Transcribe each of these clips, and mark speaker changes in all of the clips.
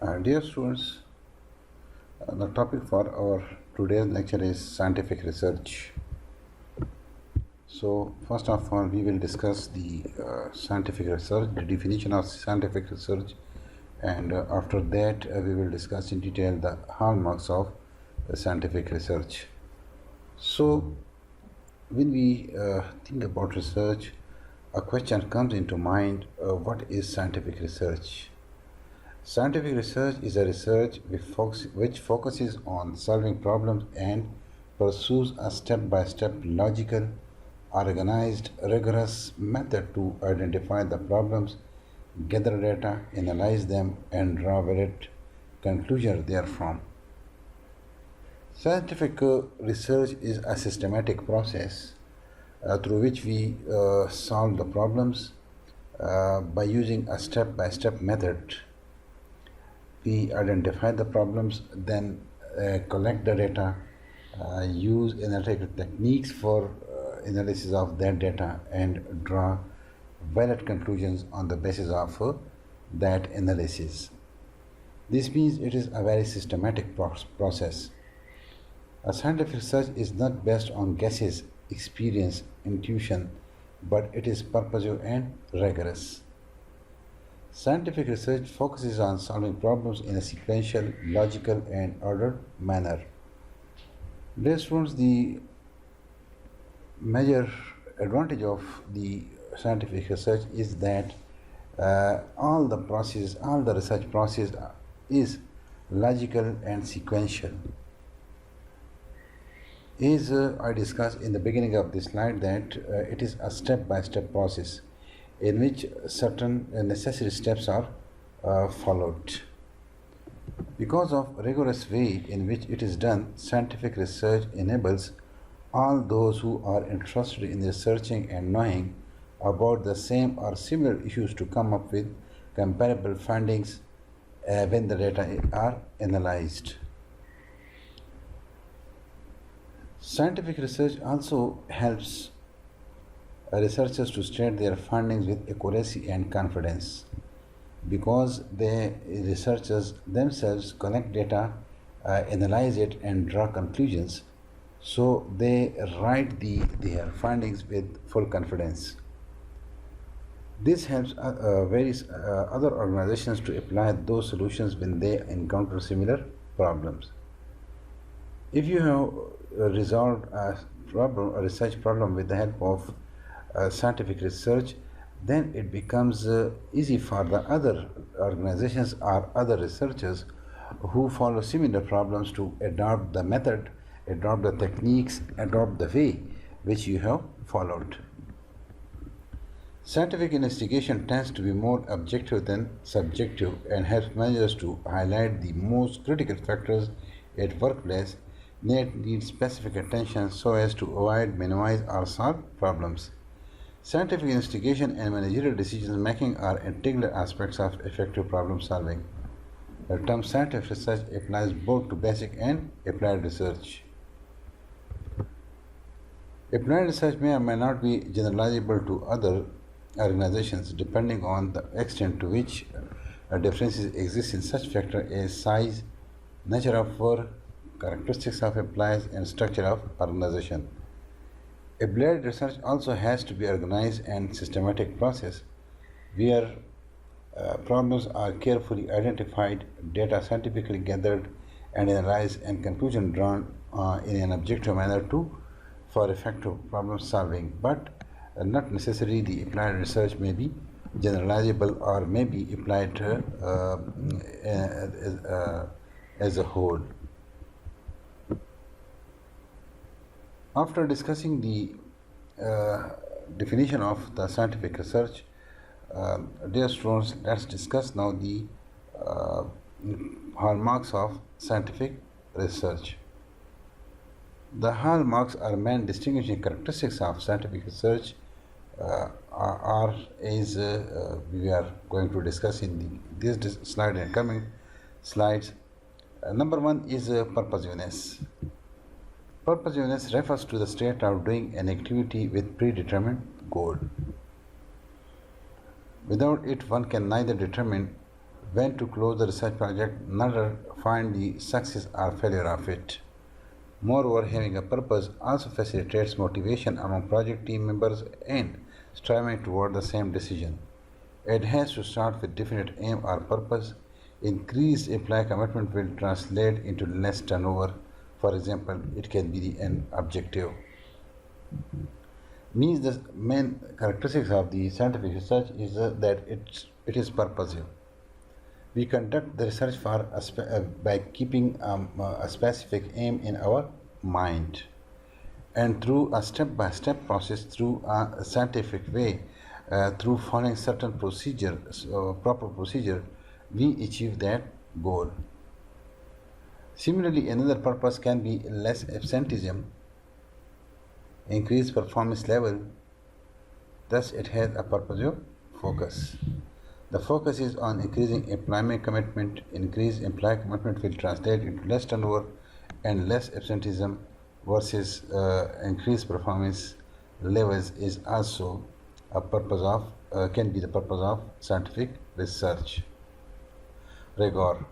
Speaker 1: Dear students, the topic for our today's lecture is scientific research. So, first of all, we will discuss the scientific research, the definition of scientific research, and after that, we will discuss in detail the hallmarks of scientific research. So, when we think about research, a question comes into mind: what is scientific research? Scientific research is a research which focuses on solving problems and pursues a step by step, logical, organized, rigorous method to identify the problems, gather data, analyze them, and draw valid conclusions therefrom. Scientific research is a systematic process through which we solve the problems by using a step by step method. We identify the problems, then collect the data, use analytical techniques for analysis of that data, and draw valid conclusions on the basis of that analysis. This means it is a very systematic process. A scientific research is not based on guesses, experience, intuition, but it is purposive and rigorous. Scientific research focuses on solving problems in a sequential, logical, and ordered manner. Dear students, the major advantage of the scientific research is that all the research process is logical and sequential. As I discussed in the beginning of this slide, that it is a step-by-step process in which certain necessary steps are followed. Because of rigorous way in which it is done, scientific research enables all those who are interested in researching and knowing about the same or similar issues to come up with comparable findings when the data are analyzed. Scientific research also helps researchers to state their findings with accuracy and confidence, because the researchers themselves collect data, analyze it, and draw conclusions. So they write their findings with full confidence. This helps various other organizations to apply those solutions when they encounter similar problems. If you have resolved a research problem with the help of scientific research, then it becomes easy for the other organizations or other researchers who follow similar problems to adopt the method, adopt the techniques, adopt the way which you have followed. Scientific investigation tends to be more objective than subjective and helps managers to highlight the most critical factors at workplace that need specific attention so as to avoid, minimize, or solve problems. Scientific investigation and managerial decision making are integral aspects of effective problem solving. The term scientific research applies both to basic and applied research. Applied research may or may not be generalizable to other organizations depending on the extent to which differences exist in such factors as size, nature of work, characteristics of employees, and structure of organization. Applied research also has to be organized and systematic process where problems are carefully identified, data scientifically gathered and analyzed, and conclusion drawn in an objective manner for effective problem solving. But not necessarily the applied research may be generalizable or may be applied as a whole. After discussing the definition of the scientific research, dear students, let's discuss now the hallmarks of scientific research. The hallmarks are main distinguishing characteristics of scientific research are as we are going to discuss in this slide and coming slides. Number one is purposiveness. Purposiveness refers to the state of doing an activity with predetermined goal. Without it, one can neither determine when to close the research project, neither find the success or failure of it. Moreover, having a purpose also facilitates motivation among project team members and striving toward the same decision. It has to start with definite aim or purpose. Increased employee commitment will translate into less turnover. For example, it can be the end objective. Means the main characteristics of the scientific research is that it is purposive. We conduct the research by keeping a specific aim in our mind, and through a step-by-step process, through a scientific way, through following certain proper procedure, we achieve that goal. Similarly, another purpose can be less absenteeism, increased performance level. Thus, it has a purposive focus. The focus is on increasing employment commitment. Increased employee commitment will translate into less turnover and less absenteeism versus increased performance levels is also a purpose of can be the purpose of scientific research. Rigor.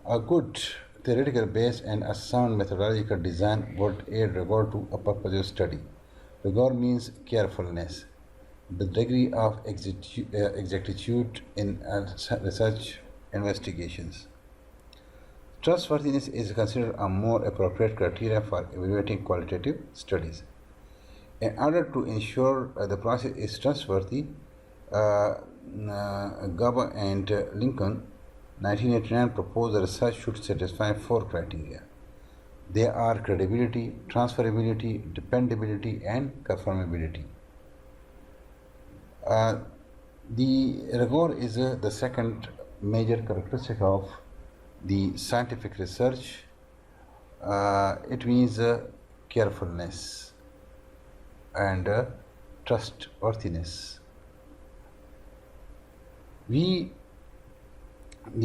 Speaker 1: A good theoretical base and a sound methodological design would aid rigor to a purposive study. Rigor means carefulness, the degree of exactitude in research investigations. Trustworthiness is considered a more appropriate criteria for evaluating qualitative studies. In order to ensure the process is trustworthy, Gaba and Lincoln 1989 proposed the research should satisfy four criteria. They are credibility, transferability, dependability, and conformability. The rigor is the second major characteristic of the scientific research. It means carefulness and trustworthiness. The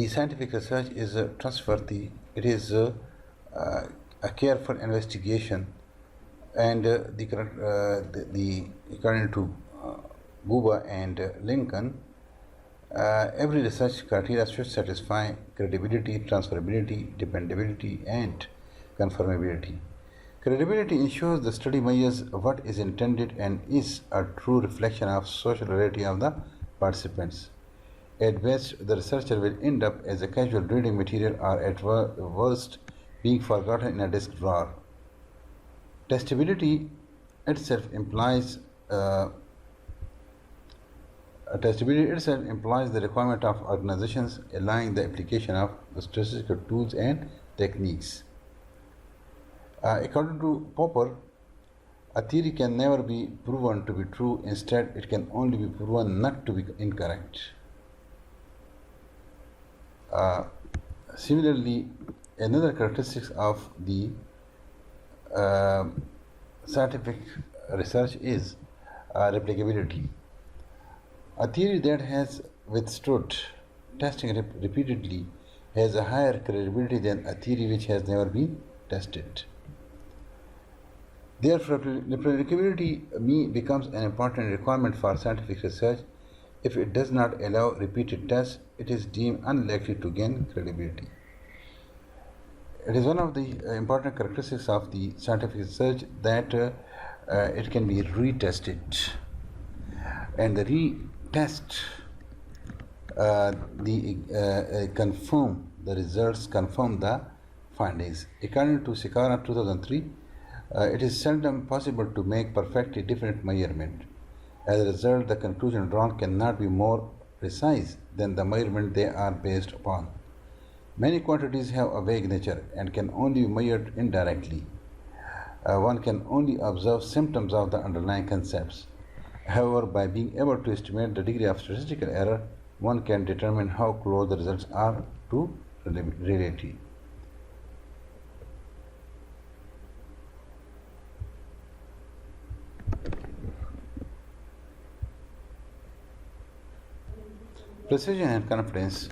Speaker 1: scientific research is trustworthy. It is a careful investigation, and according to Guba and Lincoln, every research criteria should satisfy credibility, transferability, dependability, and conformability. Credibility ensures the study measures what is intended and is a true reflection of social reality of the participants. At best, the researcher will end up as a casual reading material or at worst being forgotten in a desk drawer. Testability itself implies the requirement of organizations allowing the application of the statistical tools and techniques. According to Popper, a theory can never be proven to be true. Instead, it can only be proven not to be incorrect. Similarly, another characteristic of the scientific research is replicability. A theory that has withstood testing repeatedly has a higher credibility than a theory which has never been tested. Therefore, replicability becomes an important requirement for scientific research. If it does not allow repeated tests, it is deemed unlikely to gain credibility. It is one of the important characteristics of the scientific research that it can be retested, and the retest confirm the results, confirm the findings. According to Sikara 2003, it is seldom possible to make perfectly definite measurement. As a result, the conclusion drawn cannot be more precise than the measurement they are based upon. Many quantities have a vague nature and can only be measured indirectly. One can only observe symptoms of the underlying concepts. However, by being able to estimate the degree of statistical error, one can determine how close the results are to reality. Precision and confidence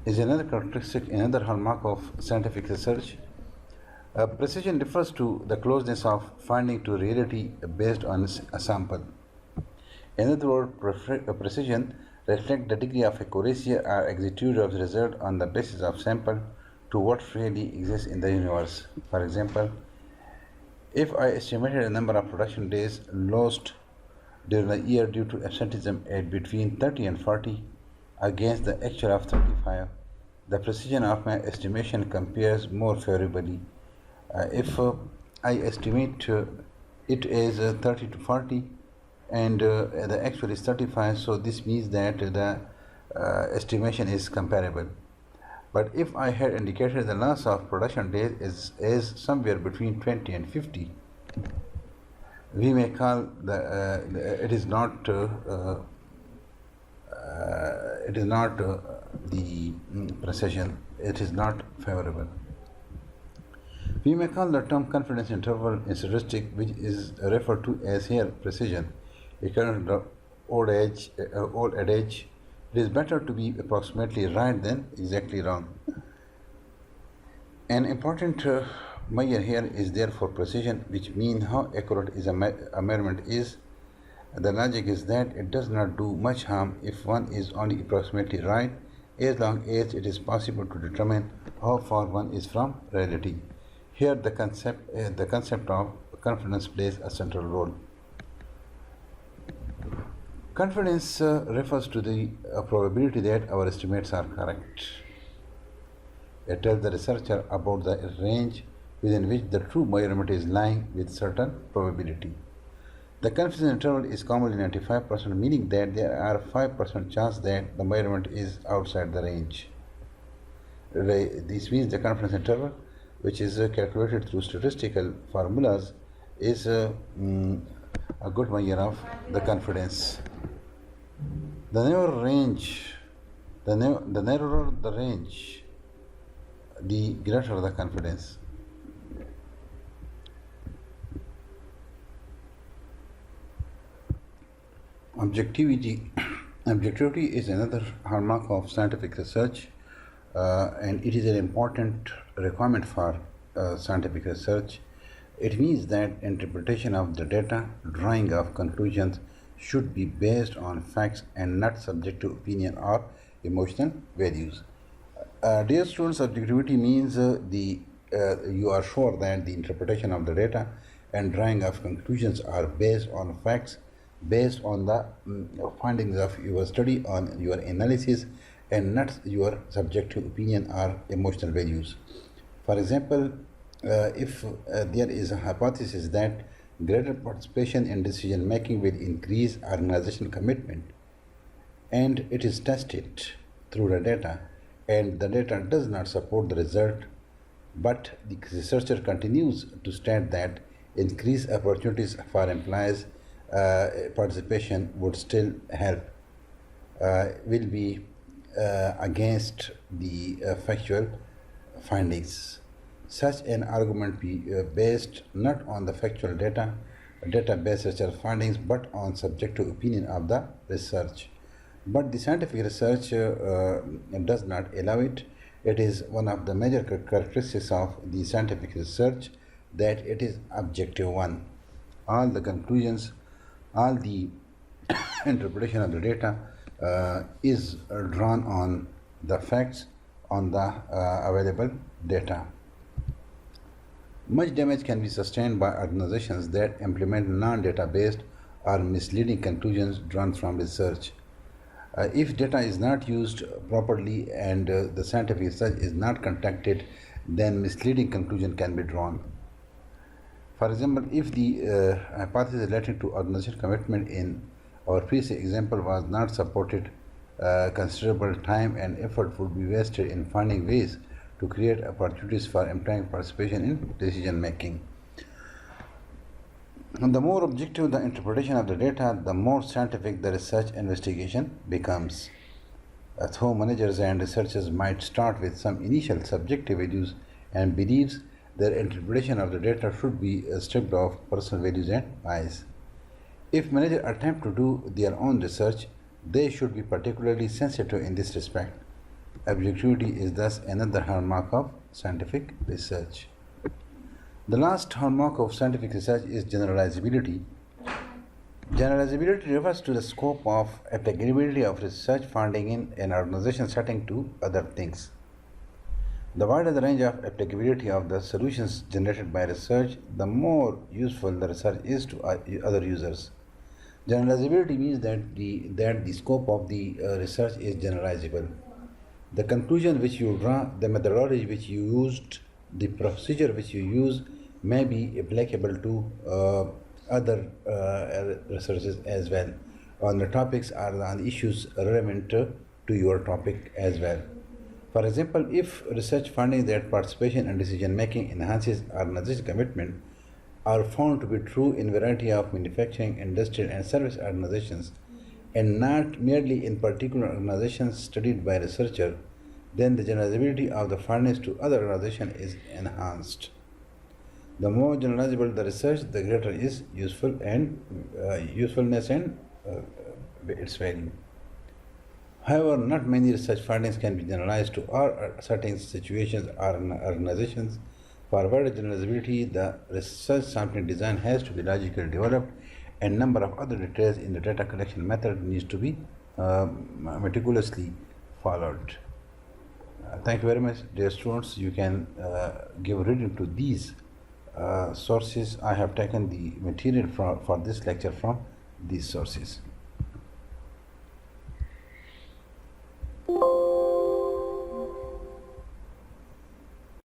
Speaker 1: is another characteristic, another hallmark of scientific research. Precision refers to the closeness of finding to reality based on a sample. In other words, precision reflect the degree of accuracy or exactitude of the result on the basis of sample to what really exists in the universe. For example, if I estimated a number of production days lost during the year due to absenteeism at between 30 and 40 against the actual of 35, the precision of my estimation compares more favorably. If I estimate it as 30 to 40 and the actual is 35, so this means that the estimation is comparable. But if I had indicated the loss of production days is somewhere between 20 and 50, we may call it is not the precision, it is not favorable. We may call the term confidence interval in statistics, which is referred to as here precision. According to the old adage, it is better to be approximately right than exactly wrong. An important measure here is therefore precision, which means how accurate is a measurement is. The logic is that it does not do much harm if one is only approximately right, as long as it is possible to determine how far one is from reality. Here the concept of confidence plays a central role. Confidence refers to the probability that our estimates are correct. It tells the researcher about the range within which the true measurement is lying with certain probability. The confidence interval is commonly 95%, meaning that there are 5% chance that the measurement is outside the range. This means the confidence interval, which is calculated through statistical formulas, is a good measure of the confidence. The narrower the range, the greater the confidence. Objectivity. Objectivity is another hallmark of scientific research, and it is an important requirement for scientific research. It means that interpretation of the data, drawing of conclusions, should be based on facts and not subject to opinion or emotional values. Dear students, objectivity means you are sure that the interpretation of the data and drawing of conclusions are based on facts, based on the findings of your study, on your analysis, and not your subjective opinion or emotional values. For example, if there is a hypothesis that greater participation in decision making will increase organizational commitment, and it is tested through the data, and the data does not support the result, but the researcher continues to state that increased opportunities for employees participation would still help, will be against the factual findings. Such an argument be based not on the factual data-based research findings, but on subjective opinion of the research. But the scientific research does not allow it. It is one of the major characteristics of the scientific research that it is objective one. All the conclusions, all the interpretation of the data is drawn on the facts, on the available data. Much damage can be sustained by organizations that implement non-data based or misleading conclusions drawn from research. If data is not used properly and the scientific research is not conducted, then misleading conclusion can be drawn. For example, if the hypothesis relating to organizational commitment in our previous example was not supported, considerable time and effort would be wasted in finding ways to create opportunities for employee participation in decision making. And the more objective the interpretation of the data, the more scientific the research investigation becomes. Though managers and researchers might start with some initial subjective values and beliefs, their interpretation of the data should be stripped of personal values and bias. If managers attempt to do their own research, they should be particularly sensitive in this respect. Objectivity is thus another hallmark of scientific research. The last hallmark of scientific research is generalizability. Generalizability refers to the scope of applicability of research funding in an organization setting to other things. The wider the range of applicability of the solutions generated by research, the more useful the research is to other users. Generalizability means that the scope of the research is generalizable. The conclusion which you draw, the methodology which you used, the procedure which you use may be applicable to other researches as well, on the topics or on issues relevant to your topic as well. For example, if research finding that participation and decision making enhances organizational commitment are found to be true in variety of manufacturing, industrial, and service organizations, and not merely in particular organizations studied by researcher, then the generalizability of the findings to other organizations is enhanced. The more generalizable the research, the greater is usefulness and its value. However, not many research findings can be generalized to all certain situations or organizations. For wider generalizability, the research sampling design has to be logically developed, and number of other details in the data collection method needs to be meticulously followed. Thank you very much, dear students. You can give reading to these sources. I have taken the material for this lecture from these sources.